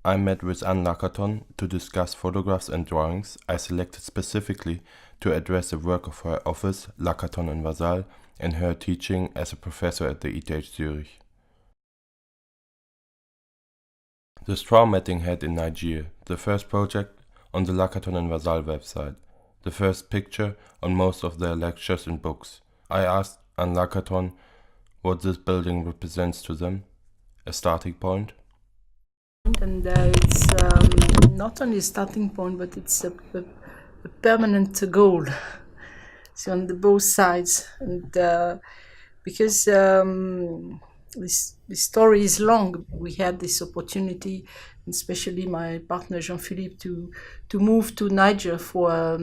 I met with Anne Lacaton to discuss photographs and drawings I selected specifically to address the work of her office, Lacaton and Vasal, and her teaching as a professor at the ETH Zurich. The straw matting head in Nigeria, the first project on the Lacaton and Vasal website, the first picture on most of their lectures and books. I asked Anne Lacaton what this building represents to them, a starting point. And it's not only a starting point, but it's a permanent goal. So on both sides, and because this story is long, we had this opportunity, especially my partner Jean-Philippe, to move to Niger for a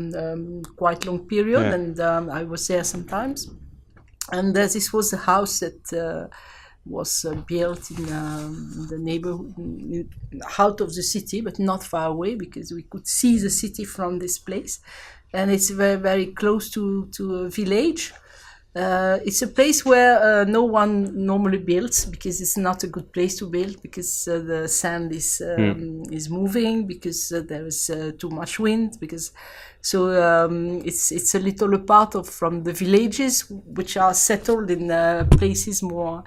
quite long period, Yeah. and I was there sometimes. And this was a house that was built in the neighborhood, out of the city, but not far away, because we could see the city from this place. And it's very, very close to a village. It's a place where no one normally builds, because it's not a good place to build, because the sand is moving, because there is too much wind, because it's a little apart from the villages, which are settled in places more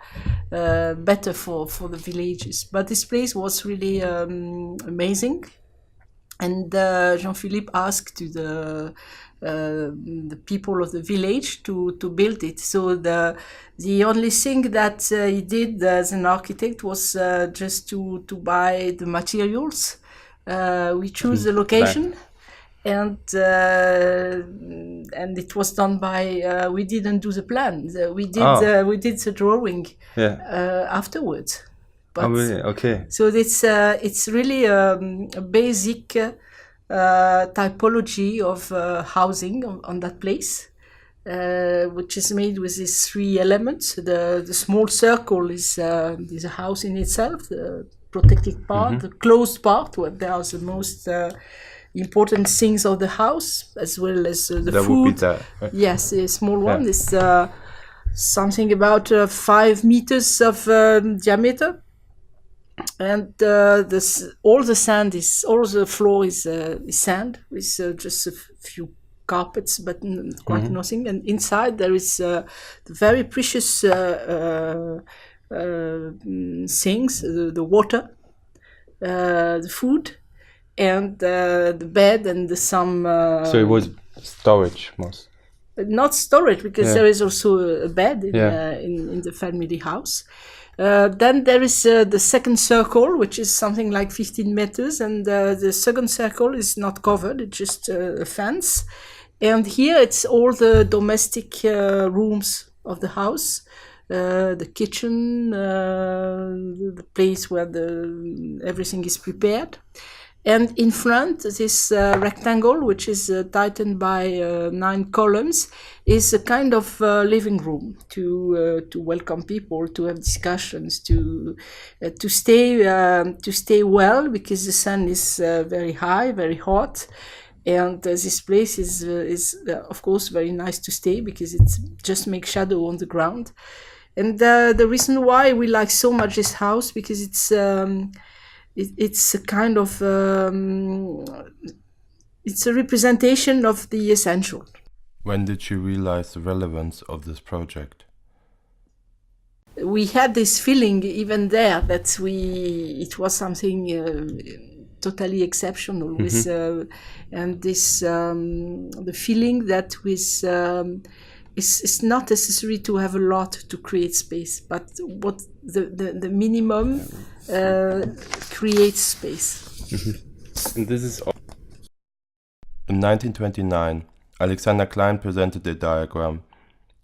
better for the villages. But this place was really amazing, and Jean-Philippe asked to the people of the village to build it. So the only thing that he did as an architect was just to buy the materials. We choose the location, and it was done by. We didn't do the plan. We did the drawing afterwards. But, really? Okay. So it's really a basic typology of housing on that place, which is made with these three elements. The small circle is a house in itself, the protected part, the closed part, where there are the most important things of the house, as well as the That food. would be that, right? Yes, the small one is something about 5 meters of diameter. And all the floor is sand, with just a few carpets, but quite nothing. And inside there is the very precious things: the water, the food, and the bed, and some. So it was storage most. Not storage, because there is also a bed in the family house. Then there is the second circle, which is something like 15 meters, and the second circle is not covered, it's just a fence. And here it's all the domestic rooms of the house, the kitchen, the place where everything is prepared. And in front, this rectangle, which is tightened by 9 columns, is a kind of living room to welcome people, to have discussions, to stay well, because the sun is very high, very hot, and this place is of course very nice to stay, because it just makes shadow on the ground. And the reason why we like so much this house, because it's a kind of it's a representation of the essential. When did you realize the relevance of this project? We had this feeling even there that it was something totally exceptional, with and this the feeling that it's not necessary to have a lot to create space, but what the minimum creates space. And this is all. In 1929, Alexander Klein presented a diagram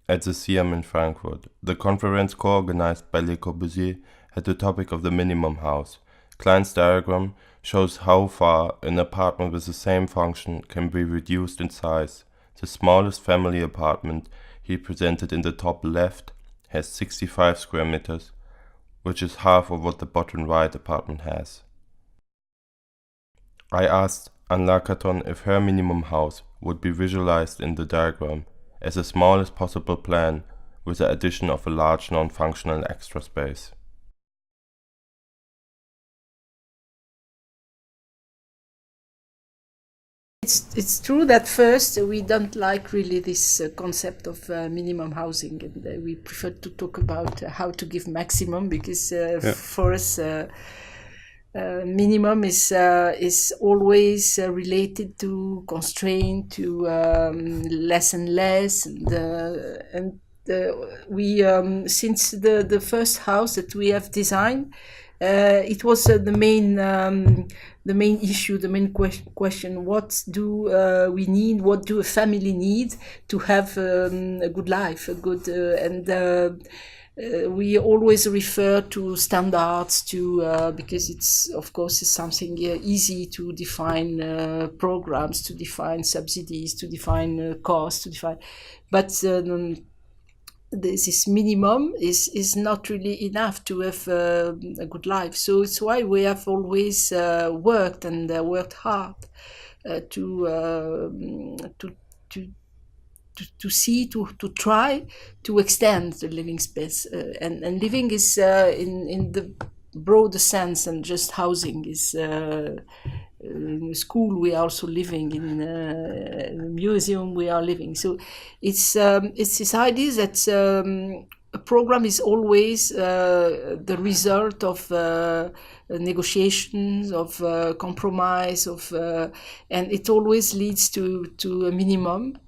at the CM in Frankfurt. The conference, co-organized by Le Corbusier, had the topic of the minimum house. Klein's diagram shows how far an apartment with the same function can be reduced in size. The smallest family apartment he presented in the top left has 65 square meters, which is half of what the bottom right apartment has. I asked Anne Lacaton if her minimum house would be visualized in the diagram as the smallest possible plan, with the addition of a large non-functional extra space. It's true that first we don't like really this concept of minimum housing, and we prefer to talk about how to give maximum, because for us minimum is always related to constraint, to less and less, and we since the first house that we have designed, it was the main issue, the main question: what do we need? What do a family need to have a good life, a good we always refer to standards, to because it's of course it's something easy to define programs, to define subsidies, to define costs, to define, but this minimum is not really enough to have a good life. So it's why we have always worked and worked hard to try to extend the living space, and living is in the broader sense than just housing. Is in school we are also living, in a museum we are living. So it's this idea that a program is always the result of negotiations, of compromise, of and it always leads to a minimum.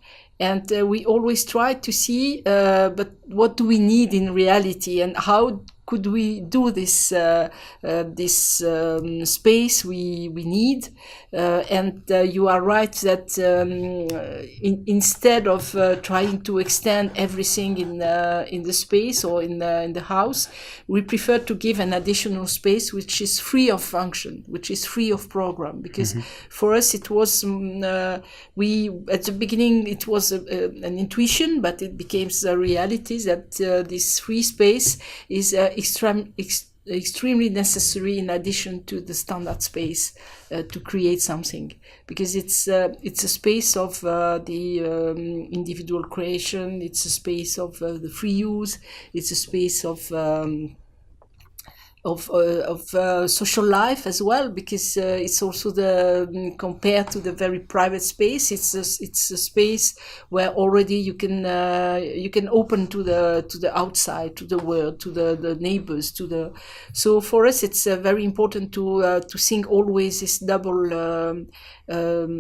And we always try to see, but what do we need in reality, and how could we do this space we need? And you are right that instead of trying to extend everything in the space or in the house, we prefer to give an additional space which is free of function, which is free of program. Because for us it was we at the beginning it was an intuition, but it became a reality that this free space is extremely necessary in addition to the standard space to create something, because it's a space of the individual creation, it's a space of the free use, it's a space of social life as well, because it's also compared to the very private space, it's a space where already you can open to the outside, to the world, to the neighbors, so for us it's very important to think always this double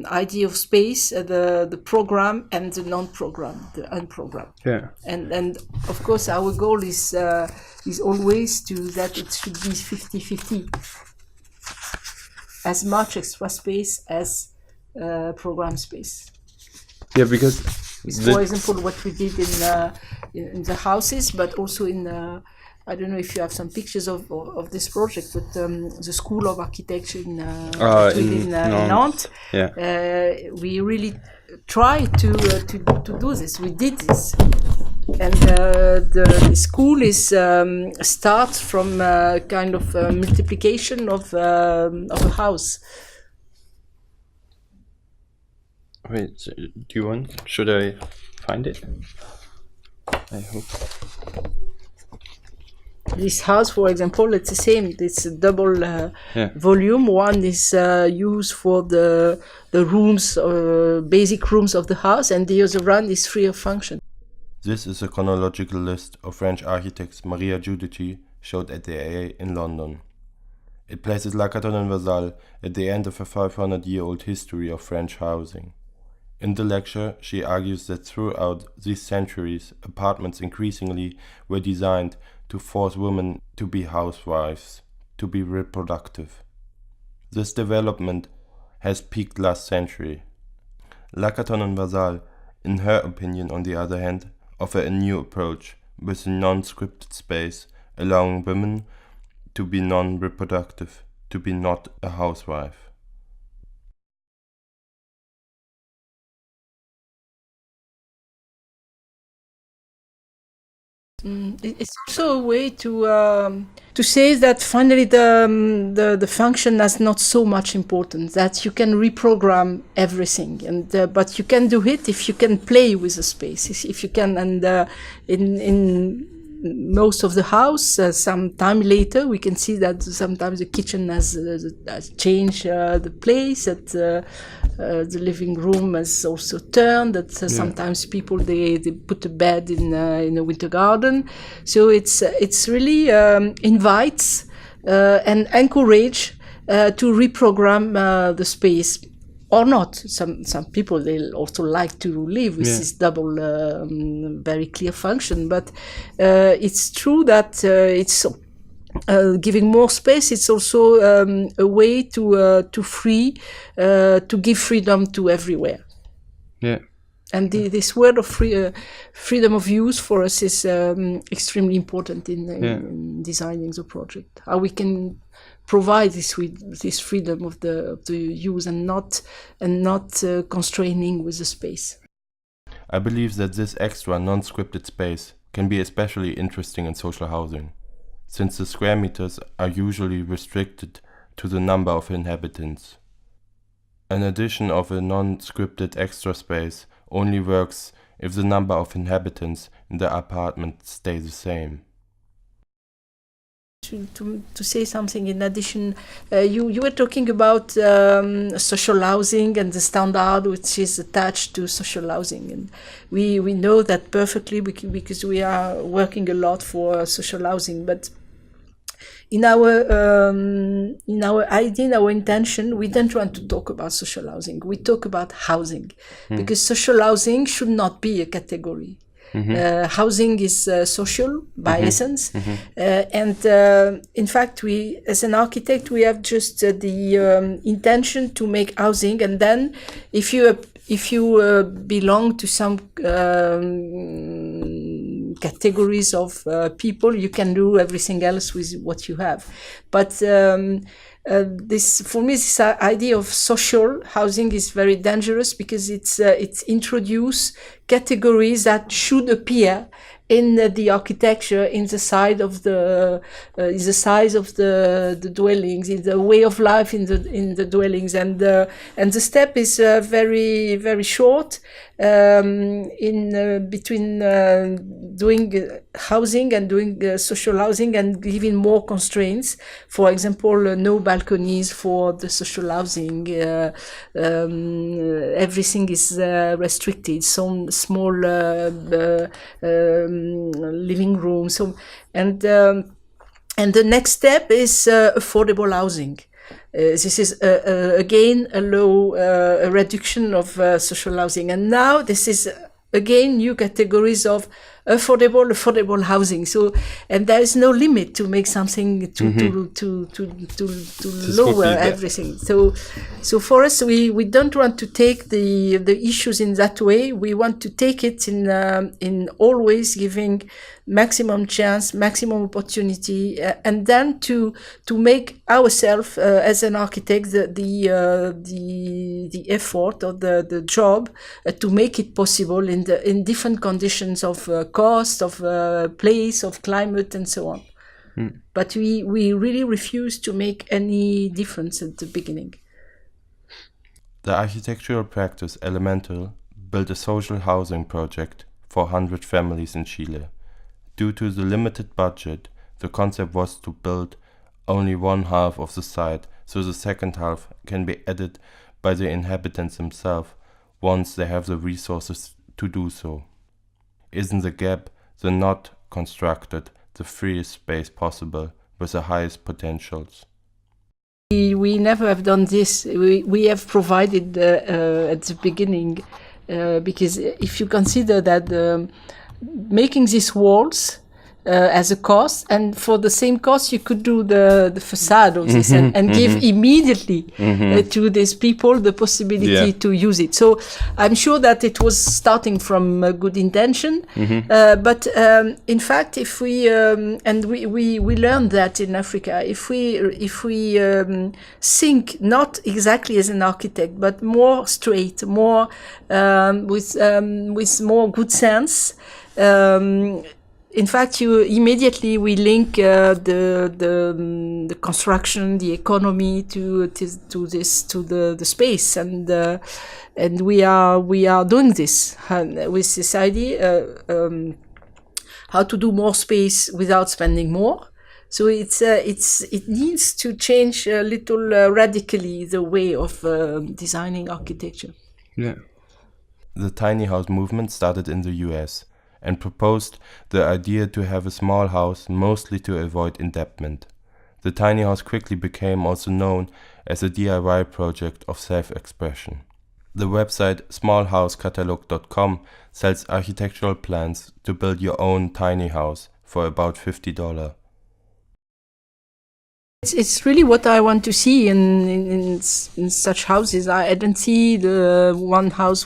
idea of space, the program and the non-program, the unprogrammed. Yeah. And of course our goal is always that it should be 50-50, as much extra space as program space. Yeah, because for example what we did in the houses, but also in I don't know if you have some pictures of this project, but the School of Architecture in Nantes. Yeah. We really tried to do this. We did this, and the school is starts from kind of multiplication of a house. Wait, do you want? Should I find it? I hope. This house, for example, it's the same. It's a double volume. One is used for the rooms, basic rooms of the house, and the other one is free of function. This is a chronological list of French architects Maria Giudici showed at the AA in London. It places Lacaton and Vassal at the end of a 500-year-old history of French housing. In the lecture, she argues that throughout these centuries, apartments increasingly were designed to force women to be housewives, to be reproductive. This development has peaked last century. Lacaton and Vassal, in her opinion, on the other hand, offer a new approach with a non-scripted space, allowing women to be non-reproductive, to be not a housewife. It's also a way to say that finally the function has not so much importance, that you can reprogram everything, and but you can do it if you can play with the space, if you can, and in most of the house. Some time later, we can see that sometimes the kitchen has changed the place. That the living room has also turned. That sometimes people they put a bed in a winter garden. So it's really invites and encourage to reprogram the space. Or not. Some people they also like to live with this double, very clear function. But it's true that it's giving more space. It's also a way to give freedom to everywhere. Yeah. And this word of freedom of use for us is extremely important in designing the project. How we can provide this freedom of the use and not constraining with the space. I believe that this extra non-scripted space can be especially interesting in social housing, since the square meters are usually restricted to the number of inhabitants. An addition of a non-scripted extra space only works if the number of inhabitants in the apartment stay the same. To say something in addition, you were talking about social housing and the standard which is attached to social housing, and we know that perfectly because we are working a lot for social housing. But in our idea, in our intention, we don't want to talk about social housing. We talk about housing, because social housing should not be a category. Housing is social by essence, and in fact, we, as an architect, we have just the intention to make housing, and then if you belong to some categories of people, you can do everything else with what you have. But this, for me, this idea of social housing is very dangerous because it's introduce categories that should appear in the architecture, in the size of the dwellings, in the way of life in the dwellings, and the step is very very short in between doing housing and doing social housing and giving more constraints. For example, no balconies for the social housing. Everything is restricted. Some small living room. So and the next step is affordable housing. This is again a reduction of social housing, and now this is again new categories of affordable housing. So, and there is no limit to make something to lower everything. So for us, we don't want to take the issues in that way. We want to take it in always giving maximum chance, maximum opportunity, and then to make ourselves as an architect the effort or the job to make it possible in different conditions of cost, of place, of climate, and so on. But we really refuse to make any difference at the beginning. The architectural practice Elemental built a social housing project for 100 families in Chile. Due to the limited budget, the concept was to build only one half of the site, so the second half can be added by the inhabitants themselves once they have the resources to do so. Isn't the gap, the not constructed, the freest space possible with the highest potentials? We never have done this. We have provided at the beginning, because if you consider that making these walls as a cost, and for the same cost you could do the facade of this and give immediately to these people the possibility to use it. So I'm sure that it was starting from a good intention, but in fact, if we and we learned that in Africa, if we think not exactly as an architect, but more straight, more with more good sense. In fact, we link the construction, the economy to the space, and we are doing this with this idea. how to do more space without spending more. So it needs to change a little radically the way of designing architecture. Yeah. The tiny house movement started in the US and proposed the idea to have a small house mostly to avoid indebtment. The tiny house quickly became also known as a DIY project of self-expression. The website smallhousecatalog.com sells architectural plans to build your own tiny house for about $50. It's really what I want to see in such houses. I don't see the one house.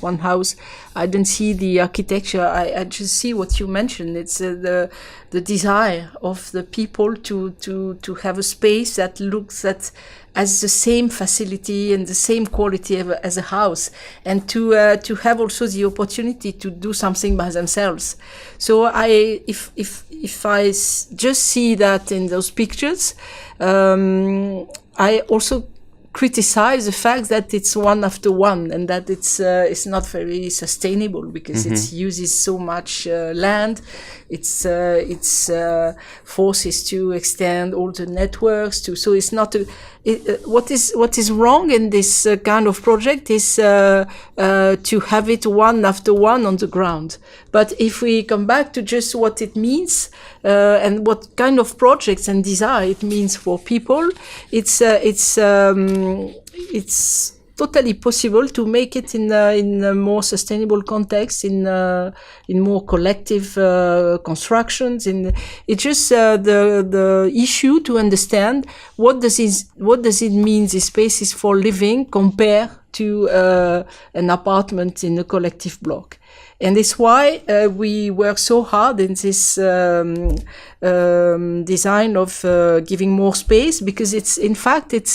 I don't see the architecture. I just see what you mentioned. It's the desire of the people to have a space that looks at as the same facility and the same quality as a house, and to have also the opportunity to do something by themselves. So if I just see that in those pictures, I also criticize the fact that it's one after one, and that it's not very sustainable, because it uses so much land. It's forces to extend all the networks so it's not what is wrong in this kind of project is to have it one after one on the ground. But if we come back to just what it means and what kind of projects and desire it means for people, it's totally possible to make it in a more sustainable context, in more collective constructions. It's just the issue to understand what does it mean this space is for living compared to an apartment in a collective block. And it's why we work so hard in this design of giving more space, because it's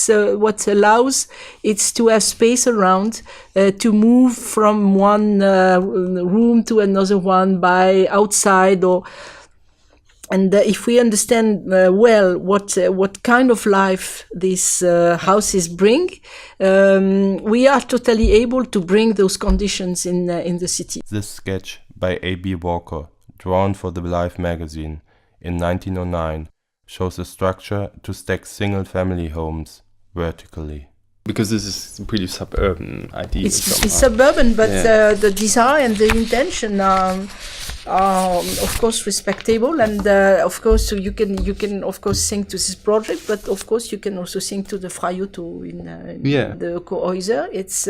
what allows it's to have space around to move from one room to another one by outside and if we understand well what kind of life these houses bring, we are totally able to bring those conditions in the city. This sketch by A.B. Walker, drawn for the Life magazine in 1909, shows a structure to stack single-family homes vertically. Because this is a pretty suburban idea. It's suburban, but the design and the intention are of course respectable, and of course you can of course sing to this project, but of course you can also sing to the Fraiuto in the Cohäuser. It's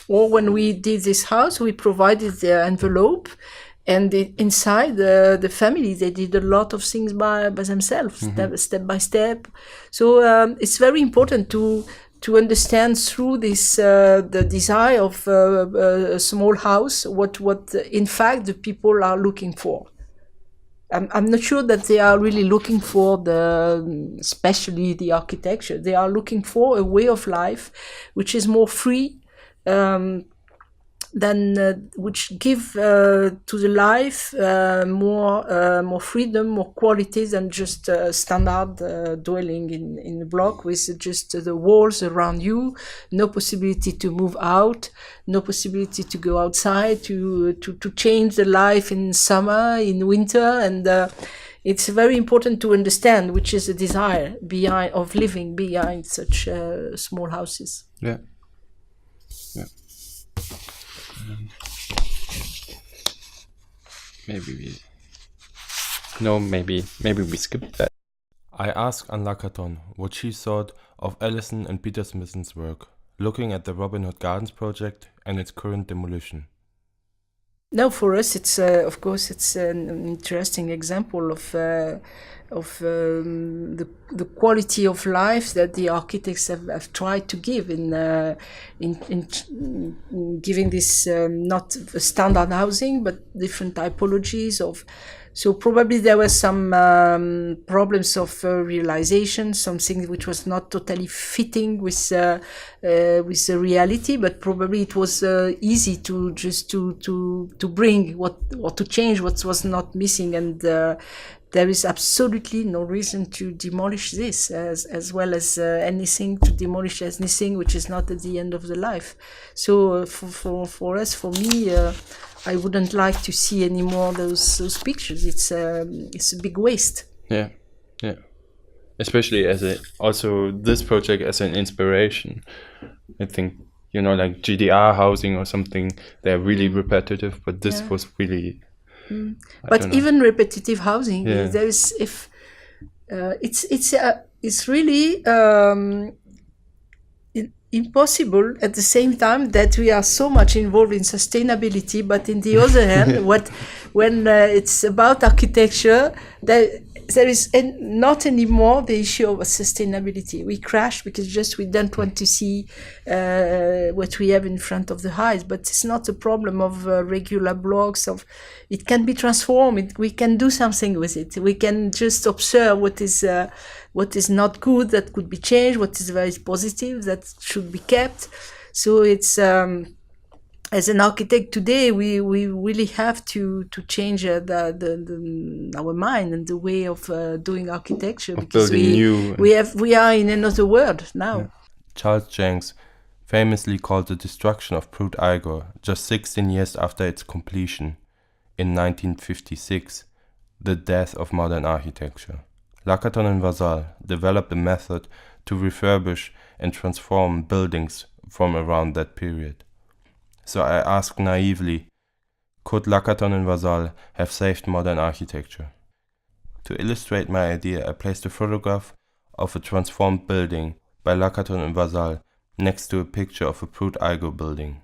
or when we did this house, we provided the envelope, and inside the family they did a lot of things by themselves, step by step. So it's very important to understand through this the desire of a small house what in fact the people are looking for. I'm not sure that they are really looking for especially the architecture. They are looking for a way of life which is more free, which give to the life more freedom, more quality than just a standard dwelling in a block with just the walls around you, no possibility to move out, no possibility to go outside, to change the life in summer, in winter, and it's very important to understand which is the desire of living behind such small houses. Yeah. Maybe we skip that. I asked Anne Lacaton what she thought of Allison and Peter Smithson's work, looking at the Robin Hood Gardens project and its current demolition. No, for us, it's of course it's an interesting example of the quality of life that the architects have tried to give in giving this not standard housing but different typologies of. So probably there were some problems of realization, something which was not totally fitting with the reality, but probably it was easy to just to bring or to change what was not missing, and there is absolutely no reason to demolish this, as well as anything to demolish anything which is not at the end of the life. So for us, for me, I wouldn't like to see any more those pictures. It's a big waste. Yeah, yeah. Especially also this project as an inspiration. I think, like GDR housing or something, they're really repetitive, but this was really. But even repetitive housing, there is it's really impossible at the same time that we are so much involved in sustainability, but in the other hand, when it's about architecture, there is not anymore the issue of sustainability. We crash because we don't want to see what we have in front of the eyes. But it's not a problem of regular blocks. It can be transformed. We can do something with it. We can just observe what is not good, that could be changed, what is very positive, that should be kept. So it's as an architect today, we really have to change our mind and the way of doing architecture, because we are in another world now. Yeah. Charles Jenks famously called the destruction of Prut Igor just 16 years after its completion, in 1956, the death of modern architecture. Lacaton and Vassal developed a method to refurbish and transform buildings from around that period. So I asked naively, could Lacaton and Vassal have saved modern architecture? To illustrate my idea, I placed a photograph of a transformed building by Lacaton and Vassal next to a picture of a Prut Igor building.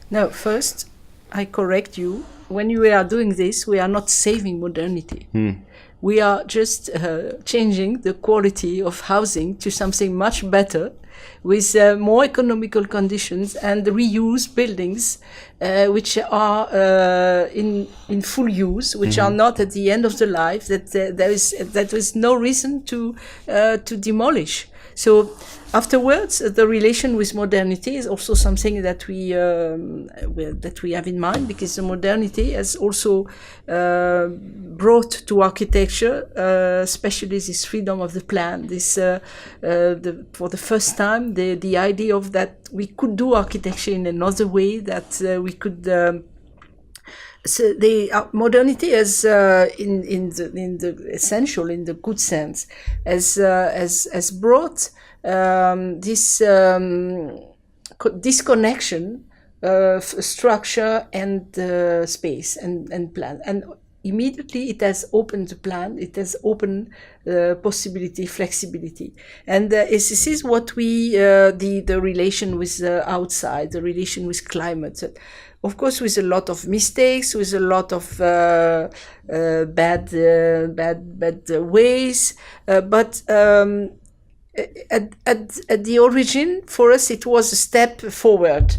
Now, first, I correct you. When we are doing this, we are not saving modernity. We are just changing the quality of housing to something much better, with more economical conditions, and reuse buildings which are in full use, which are not at the end of the life, that there is no reason to demolish. So afterwards, the relation with modernity is also something that we have in mind, because the modernity has also brought to architecture, especially this freedom of the plan. This for the first time, the idea of that we could do architecture in another way, that we could. So the modernity is in the essential, in the good sense, has brought this disconnection of structure and space and plan, and immediately it has opened the plan. It has opened possibility, flexibility, and this is what we the relation with outside, the relation with climate. Of course, with a lot of mistakes, with a lot of bad ways, but at the origin, for us, it was a step forward,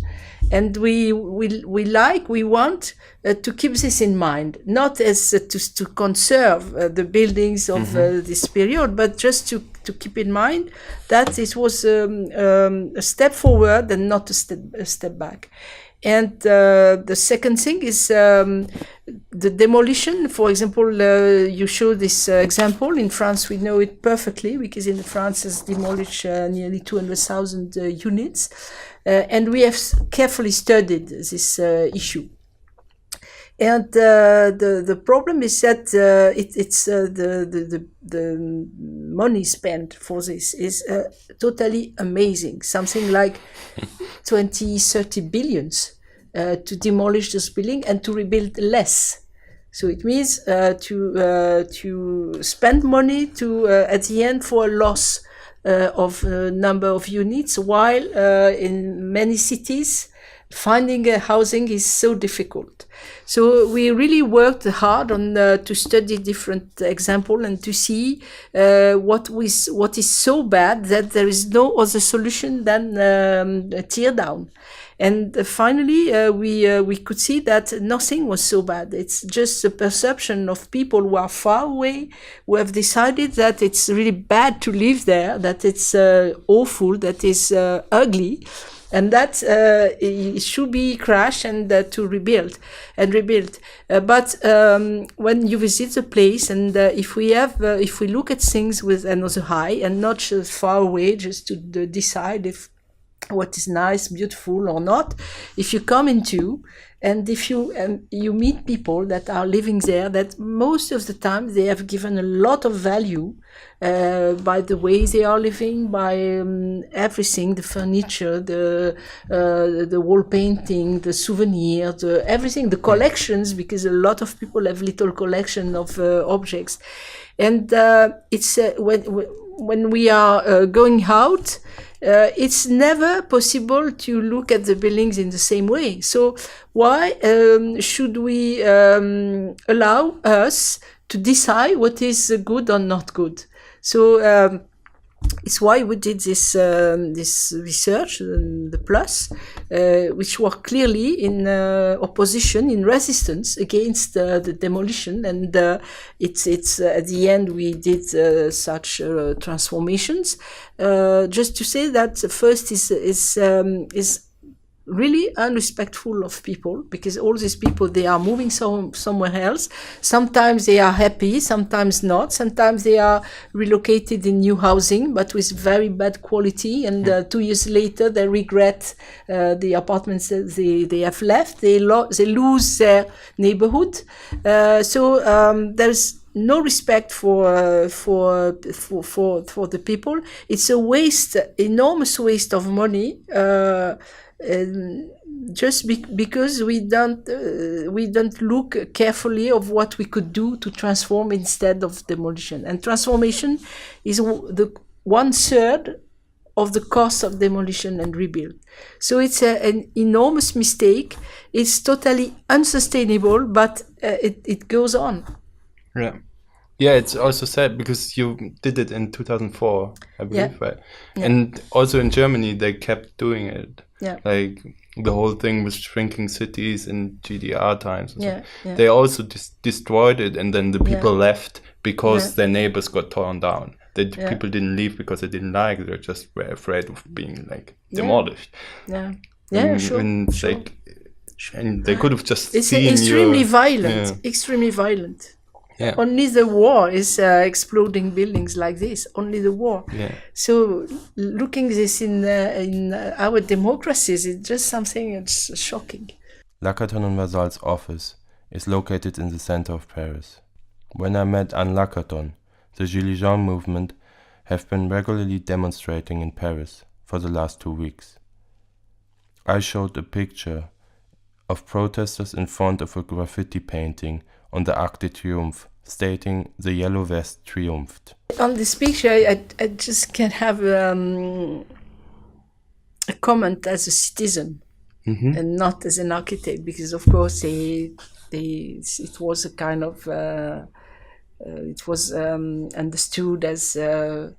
and we want to keep this in mind, not as to conserve the buildings of this period, but just to keep in mind that it was a step forward and not a step back. And the second thing is the demolition. For example, you show this example. In France, we know it perfectly, because in France has demolished nearly 200,000 units. And we have carefully studied this issue. And the problem is that the money spent for this is totally amazing. Something like 20-30 billions to demolish this building and to rebuild less. So it means to spend money to at the end for a loss of a number of units, while in many cities finding a housing is so difficult. So we really worked hard on to study different examples and to see what is so bad that there is no other solution than a tear down. And finally, we could see that nothing was so bad. It's just a perception of people who are far away, who have decided that it's really bad to live there, that it's awful, that it's ugly. and that it should be crashed and to rebuild. But when you visit the place, and if we look at things with another eye and not just far away, just to decide if what is nice, beautiful or not, if you come into and if you meet people that are living there, that most of the time they have given a lot of value by the way they are living, by everything, the furniture, the wall painting, the souvenir, everything, the collections, because a lot of people have little collection of objects. And it's when we are going out, it's never possible to look at the buildings in the same way. So why should we allow us to decide what is good or not good? So it's why we did this research, the PLUS, which were clearly in opposition, in resistance against the demolition, and it's at the end we did such transformations. Just to say that first is really unrespectful of people, because all these people, they are moving somewhere else. Sometimes they are happy, sometimes not. Sometimes they are relocated in new housing, but with very bad quality. And 2 years later, they regret the apartments that they have left. They lose their neighborhood. So there's no respect for the people. It's a waste, enormous waste of money. Just because we don't look carefully of what we could do to transform instead of demolition. And transformation is the 1/3 of the cost of demolition and rebuild. So it's an enormous mistake. It's totally unsustainable, but it goes on. Yeah. Yeah, it's also sad because you did it in 2004, I believe, right? Yeah. And also in Germany, they kept doing it. Yeah. Like the whole thing with shrinking cities in GDR times. Yeah. Yeah. They also destroyed it, and then the people left because their neighbors got torn down. People didn't leave because they didn't like it. They just were afraid of being like demolished. Yeah. Yeah, sure. And they could have just it's seen extremely violent. Extremely violent. Yeah. Only the war is exploding buildings like this. Only the war. Yeah. So looking this in our democracies, it's just something that's shocking. Lacaton and Vasal's office is located in the center of Paris. When I met Anne Lacaton, the Gilets jaunes movement have been regularly demonstrating in Paris for the last 2 weeks. I showed a picture of protesters in front of a graffiti painting on the Arc de Triomphe, stating the Yellow Vest triumphed. On this picture, I just can have a comment as a citizen, and not as an architect, because of course it was a kind of it was understood as an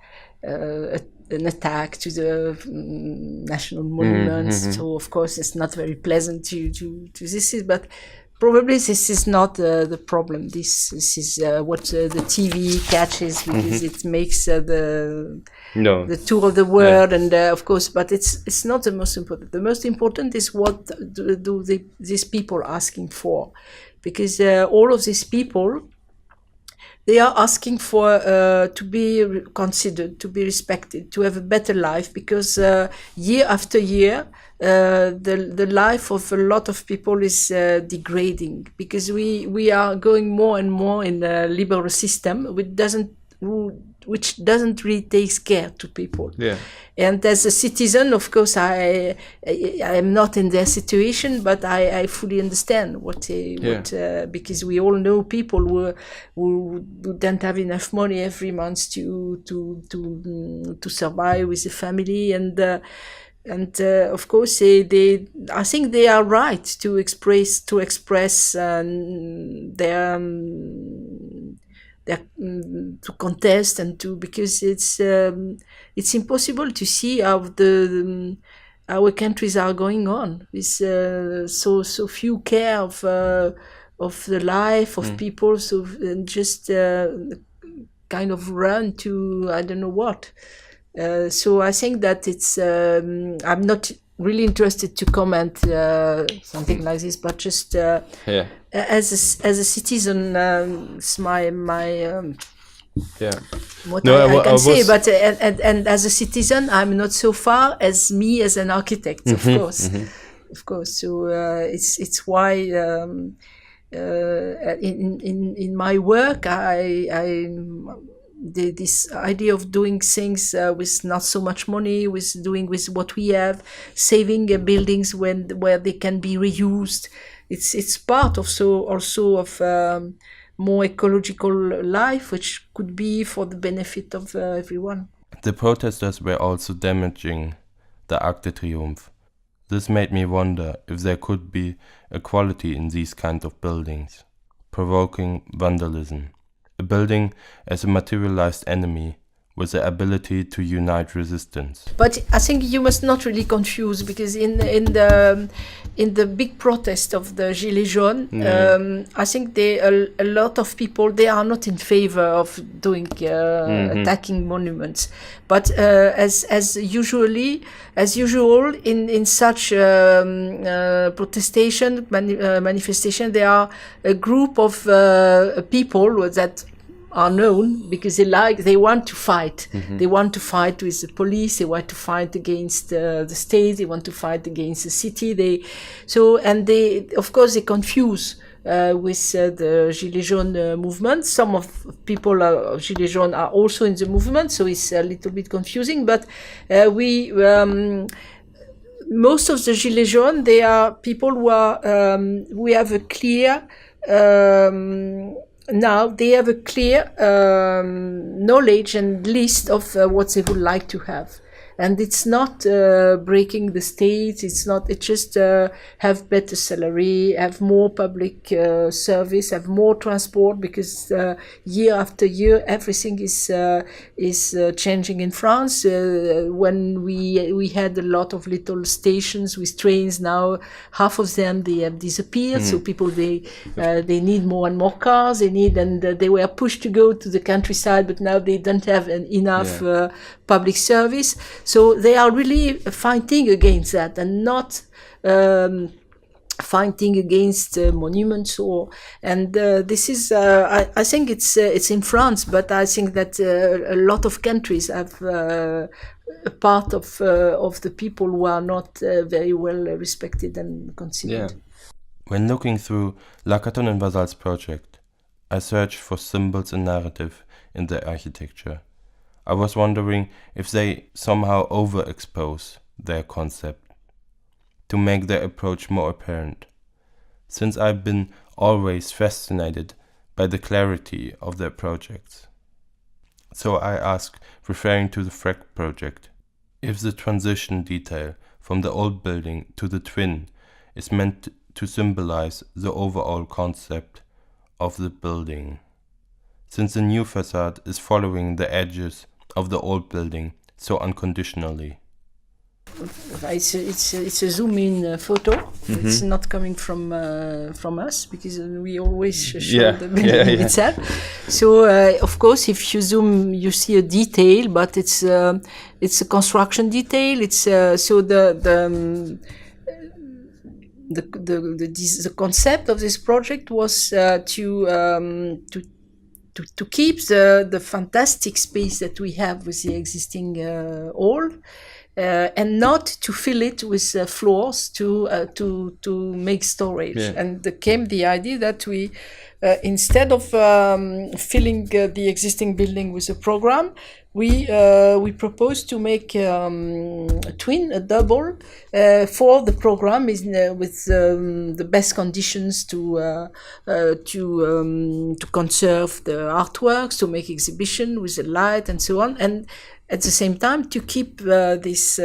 attack to the national monuments. So of course it's not very pleasant to this is, but probably this is not the problem. This is what the TV catches, because it makes the tour of the world, and of course, but it's not the most important. The most important is what do these people asking for, because all of these people, they are asking for to be considered, to be respected, to have a better life, because year after year, the life of a lot of people is degrading, because we are going more and more in a liberal system which doesn't really take care to people. Yeah. And as a citizen, of course, I am not in their situation, but I fully understand what because we all know people who don't have enough money every month to survive with the family, and of course I think they are right to express their to contest, and because it's impossible to see how our countries are going on with so few care of the life of people, so just kind of run to I don't know what. So I think that it's. I'm not really interested to comment something like this, but just Yeah. as a citizen, it's my what No, I can I say. was- But and as a citizen, I'm not so far as me as an architect, of course, of course. So it's why. In my work, this idea of doing things with not so much money, with doing with what we have, saving buildings where they can be reused. It's part also of more ecological life, which could be for the benefit of everyone. The protesters were also damaging the Arc de Triomphe. This made me wonder if there could be a quality in these kind of buildings, provoking vandalism. A building as a materialized enemy with the ability to unite resistance. But I think you must not really confuse, because in the big protest of the Gilets jaunes, I think a lot of people, they are not in favor of doing attacking monuments. But as usual in such protestation manifestation, there are a group of people that are known because they want to fight. They want to fight with the police. They want to fight against the state. They want to fight against the city. They of course they confuse with the Gilets jaunes movement. Some of people of Gilets jaunes are also in the movement, so it's a little bit confusing. But most of the Gilets jaunes, they are people who are we have a clear. Now they have a clear knowledge and list of what they would like to have. And it's not breaking the state. It's just have better salary, have more public service, have more transport, because year after year everything is changing in France. When we had a lot of little stations with trains, now half of them they have disappeared. So people they need more and more cars. They were pushed to go to the countryside, but now they don't have enough public service. So they are really fighting against that, and not fighting against monuments. This is I think it's in France, but I think that a lot of countries have a part of the people who are not very well respected and considered. Yeah. When looking through Lacaton and Vasal's project, I searched for symbols and narrative in their architecture. I was wondering if they somehow overexpose their concept to make their approach more apparent, since I've been always fascinated by the clarity of their projects. So I asked, referring to the Freck project, if the transition detail from the old building to the twin is meant to symbolize the overall concept of the building, since the new facade is following the edges of the old building so unconditionally. It's a zoom in photo. It's not coming from us, because we always show the building itself. So of course, if you zoom, you see a detail, but it's a construction detail. It's so the concept of this project was to keep the fantastic space that we have with the existing hall, and not to fill it with floors to make storage. And there came the idea that we, instead of filling the existing building with a program, we propose to make a double for the program with the best conditions to conserve the artworks, to make exhibition with the light and so on, and at the same time to keep this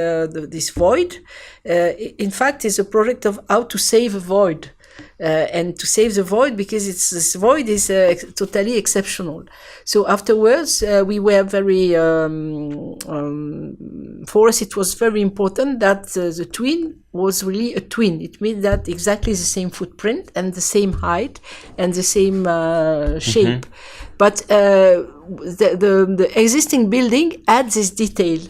void. In fact, it's a project of how to save a void. and to save the void, because this void is totally exceptional. So afterwards, we were very, for us it was very important that the twin was really a twin. It means that exactly the same footprint and the same height and the same shape. But the existing building adds this detail.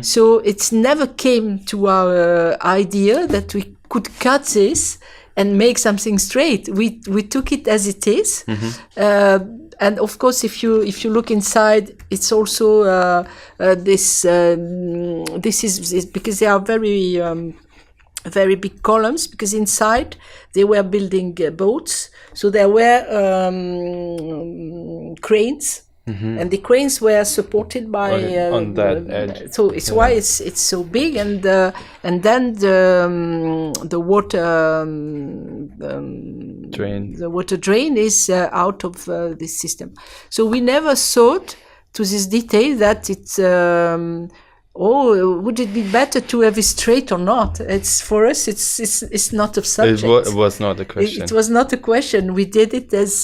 So it never came to our idea that we could cut this and make something straight. We took it as it is. And of course, if you look inside, it's also this is because they are very big columns, because inside they were building boats, so there were cranes. And the cranes were supported by on that edge. So it's why it's so big, and then the water Drain. the water drain is out of this system. So we never thought to this detail that it's would it be better to have it straight or not? It's for us. It's not a subject. It was not a question. It was not a question. We did it as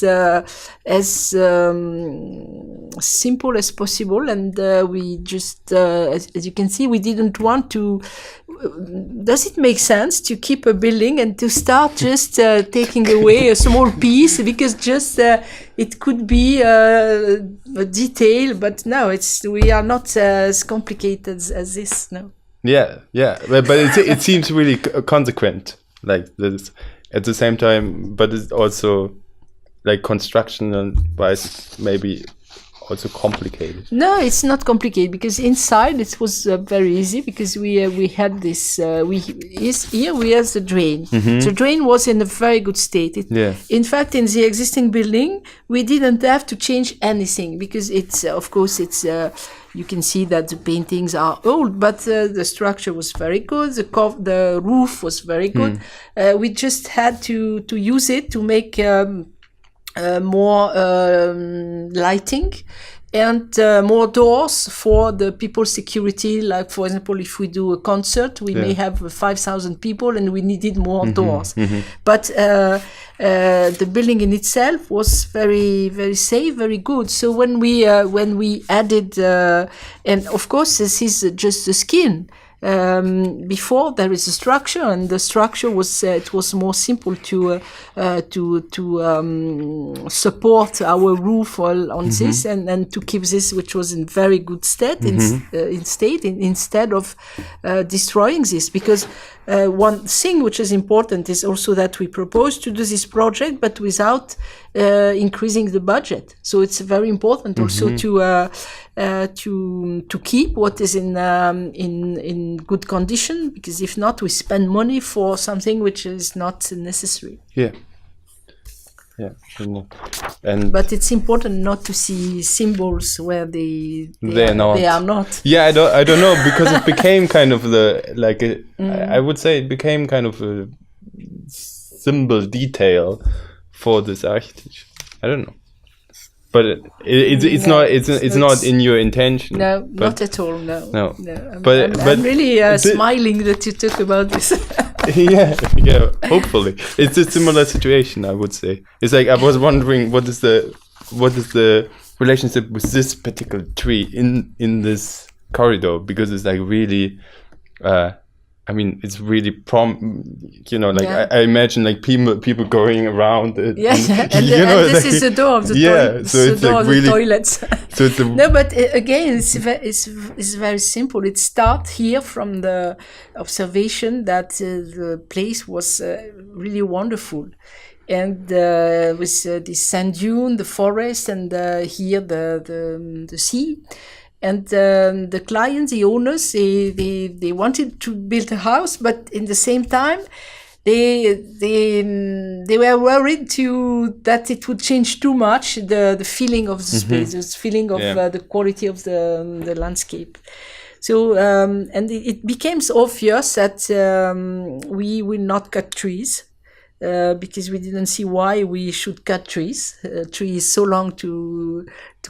simple as possible, and we just, as you can see, we didn't want to. Does it make sense to keep a building and to start just taking away a small piece, because just it could be a detail, but no, we are not as complicated as this. No. Yeah, but it seems really consequent, like this at the same time, but it's also like construction wise maybe also complicated. No, it's not complicated, because inside it was very easy, because we had this here we have the drain. The drain was in a very good state. In fact, in the existing building we didn't have to change anything, because it's of course it's you can see that the paintings are old, but the structure was very good. The roof was very good. We just had to use it to make more lighting and more doors for the people's security. Like, for example, if we do a concert, we may have 5,000 people and we needed more doors. But the building in itself was very, very safe, very good. So when we added, and of course this is just the skin. Before there is a structure, and the structure was it was more simple to support our roof on this, and to keep this, which was in very good state, instead of destroying this. Because one thing which is important is also that we propose to do this project, but without increasing the budget. So it's very important also to keep what is in good condition, because if not, we spend money for something which is not necessary. But it's important not to see symbols where they are not. Yeah, I don't know, because it became kind of I would say it became kind of a symbol detail for this architecture. I don't know. But it's not in your intention. No, not at all. No. But I'm really smiling that you talk about this. yeah. Hopefully, it's a similar situation. I would say it's like I was wondering what is the relationship with this particular tree in this corridor, because it's like really. I mean, it's really I imagine like people going around it. Yeah, and this is the door of the toilet. So it's like really toilets. So it's no, but again, it's very simple. It starts here from the observation that the place was really wonderful, and with the sand dune, the forest, and here the sea. And the clients, the owners, they wanted to build a house, but in the same time, they were worried that it would change too much the feeling of the space, the feeling of the quality of the landscape. So and it became obvious that we will not cut trees. because we didn't see why we should cut trees. Trees so long to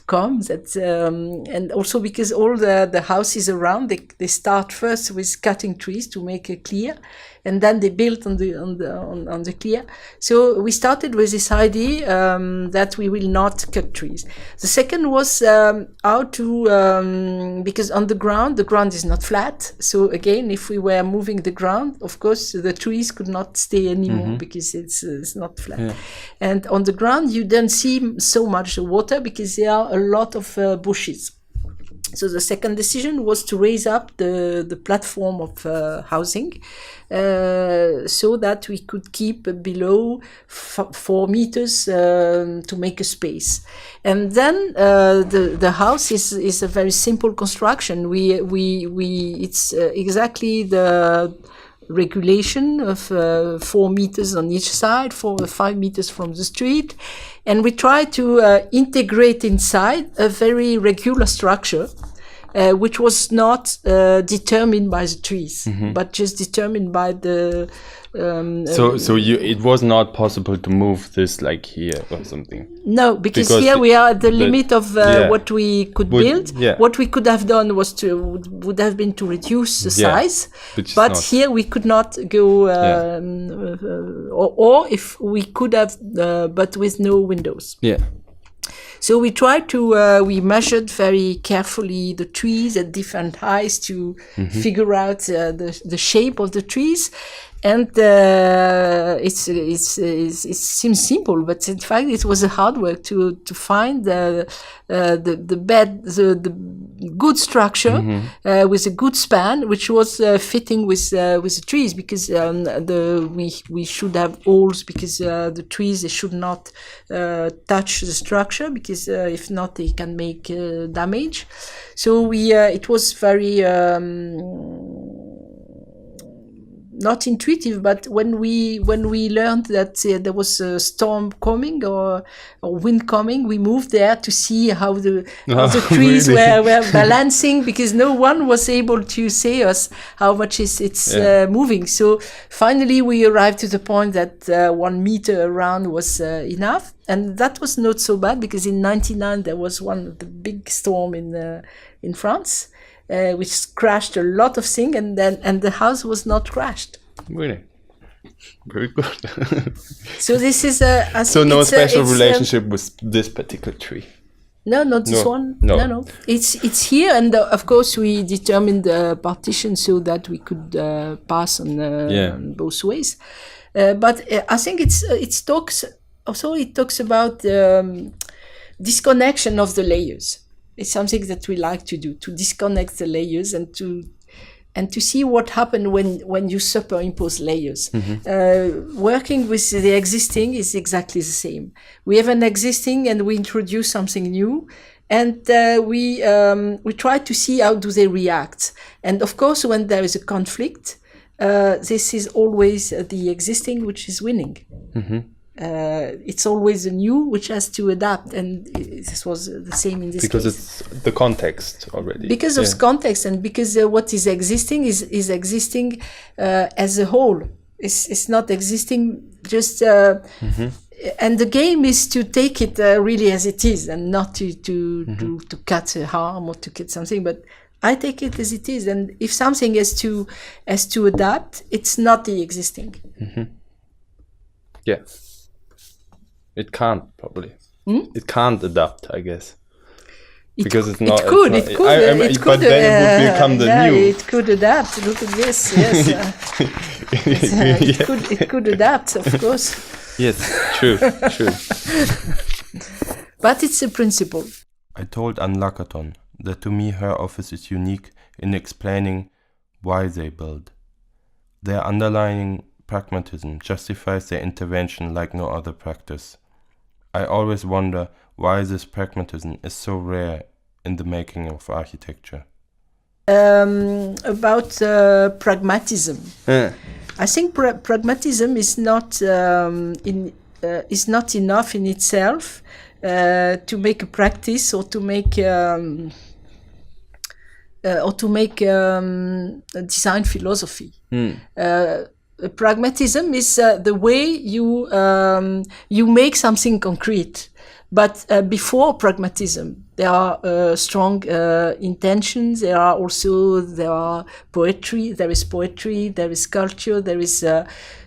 come that, and also because all the houses around they start first with cutting trees to make a clear, and then they built on the clear. So we started with this idea that we will not cut trees. The second was how to because on the ground is not flat. So again, if we were moving the ground, of course the trees could not stay anymore because it's not flat. Yeah. And on the ground you don't see so much water because there are a lot of bushes. So the second decision was to raise up the platform of housing so that we could keep below 4 meters to make a space. And then the house is a very simple construction. It's exactly the regulation of 4 meters on each side, 4 or 5 meters from the street. And we try to integrate inside a very regular structure, which was not determined by the trees, but just determined by the... it was not possible to move this like here or something? No, because here we are at the limit of what we could build. Yeah. What we could have done would have been to reduce the size, but here we could not go, or if we could have, but with no windows. Yeah. So we tried to, we measured very carefully the trees at different heights to figure out the shape of the trees. And it seems simple, but in fact it was a hard work to find the good structure with a good span, which was fitting with the trees, because we should have holes, because the trees, they should not touch the structure, because if not they can make damage. So it was very not intuitive, but when we learned that there was a storm coming or wind coming, we moved there to see how the trees were balancing, because no one was able to say us how much it's moving. So finally we arrived to the point that 1 meter around was enough, and that was not so bad, because in '99 there was one of the big storm in France. Which crashed a lot of things, and the house was not crashed. Really, very good. So this is so no special relationship with this particular tree. No, not this one. No. It's here, and of course we determined the partition so that we could pass on both ways. But I think it talks about disconnection of the layers. It's something that we like to do, to disconnect the layers and to see what happens when you superimpose layers. Working with the existing is exactly the same. We have an existing and we introduce something new, and we try to see how do they react. And of course, when there is a conflict, this is always the existing which is winning. It's always the new which has to adapt, and this was the same in this because case. It's the context already. Because of context, and because what is existing is existing as a whole. It's not existing just. And the game is to take it really as it is, and not to cut harm or to cut something, but. I take it as it is, and if something has to adapt, it's not the existing. Yeah. It can't probably. It can't adapt, I guess, because it's not. It could. But then it would become the new. It could adapt. Look at this. Yes, it could adapt, of course. Yes, true. But it's a principle. I told Anne Lacaton that to me her office is unique in explaining why they build. Their underlying pragmatism justifies their intervention like no other practice. I always wonder why this pragmatism is so rare in the making of architecture. About pragmatism, I think pragmatism is not enough in itself to make a practice or to make a design philosophy. pragmatism is the way you make something concrete. But before pragmatism, there are strong intentions. There are poetry. There is poetry. There is culture. There is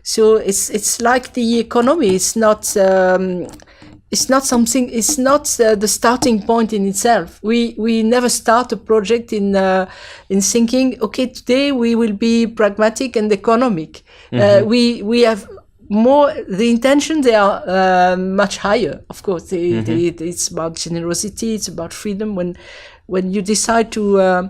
so it's like the economy. It's not something. It's not the starting point in itself. We never start a project in thinking, okay, today we will be pragmatic and economic. We have more the intention. They are much higher, of course. It's about generosity. It's about freedom. When you decide to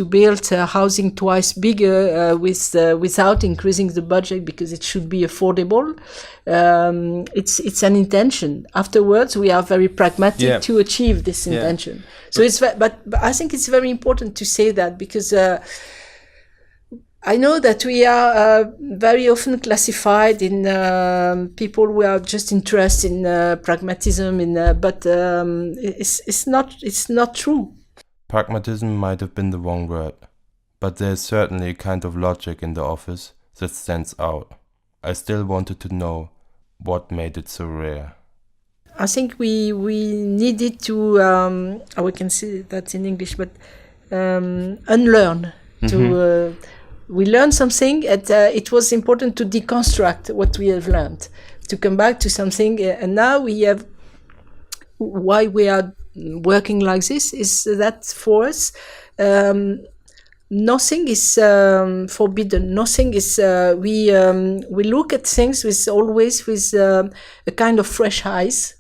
build housing twice bigger without increasing the budget because it should be affordable, it's an intention. Afterwards, we are very pragmatic to achieve this intention. So but I think it's very important to say that, because I know that we are very often classified in people who are just interested in pragmatism, but it's not true. Pragmatism might have been the wrong word, but there's certainly a kind of logic in the office that stands out. I still wanted to know what made it so rare. I think we needed to, we can say that in English, but unlearn. We learned something, and it was important to deconstruct what we have learned, to come back to something. And now we have, why we are working like this is that for us, nothing is forbidden. Nothing is. We look at things always with a kind of fresh eyes,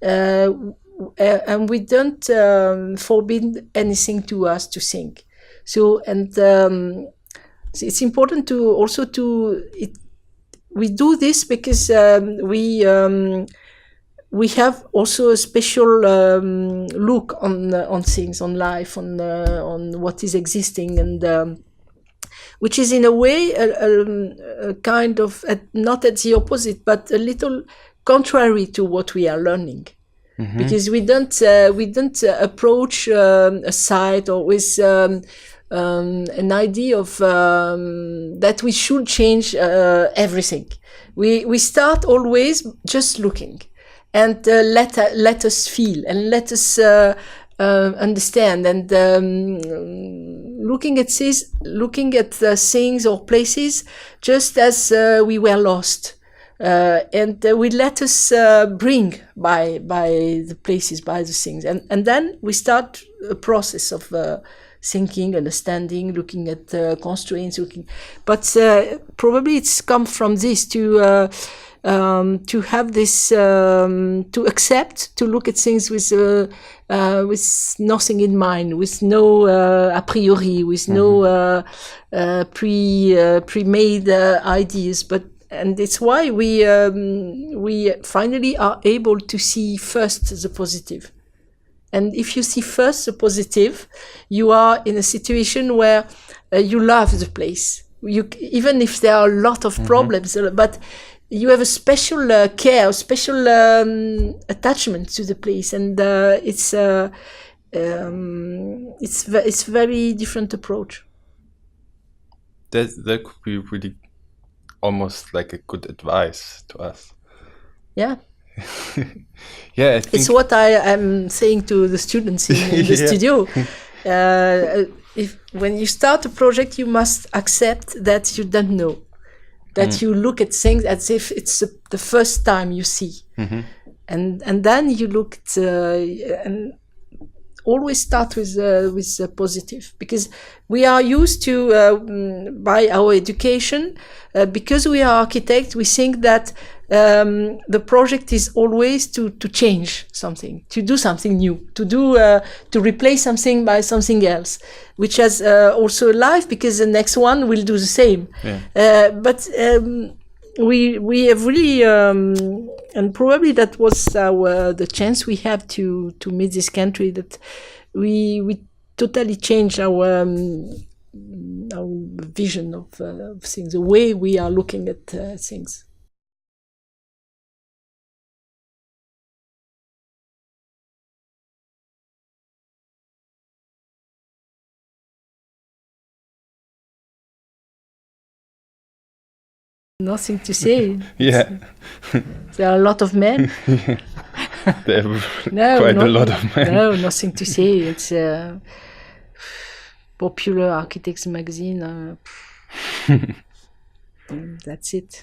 and we don't forbid anything to us to think. So it's important to also we do this because we have also a special look on things, on life, on what is existing, and which is in a way a kind of not at the opposite, but a little contrary to what we are learning. Because we don't approach a site or with an idea of that we should change everything. We start always just looking, and let us feel, and let us understand, and looking at things or places just as we were lost. And we let us bring by the places, by the things, and then we start a process of thinking, understanding, looking at constraints, but probably it's come from this to have this, to accept, to look at things with nothing in mind, with no a priori, with no pre-made ideas, and it's why we finally are able to see first the positive. And if you see first the positive, you are in a situation where you love the place. Even if there are a lot of problems, but you have a special care, a special attachment to the place, and it's very different approach. That could be really almost like a good advice to us. Yeah. Yeah, I think it's what I am saying to the students in the studio. When you start a project, you must accept that you don't know, that you look at things as if it's the first time you see, and then you look at and always start with positive, because we are used to by our education, because we are architects, we think that the project is always to change something, to do something new, to replace something by something else, which has also a life, because the next one will do the same. But we have really, and probably that was the chance we have to meet this country, that we totally changed our vision of things, the way we are looking at things. Nothing to say. Yeah. There are a lot of men. There are No, quite a no, lot of men. No, nothing to say. It's a popular architects magazine. That's it.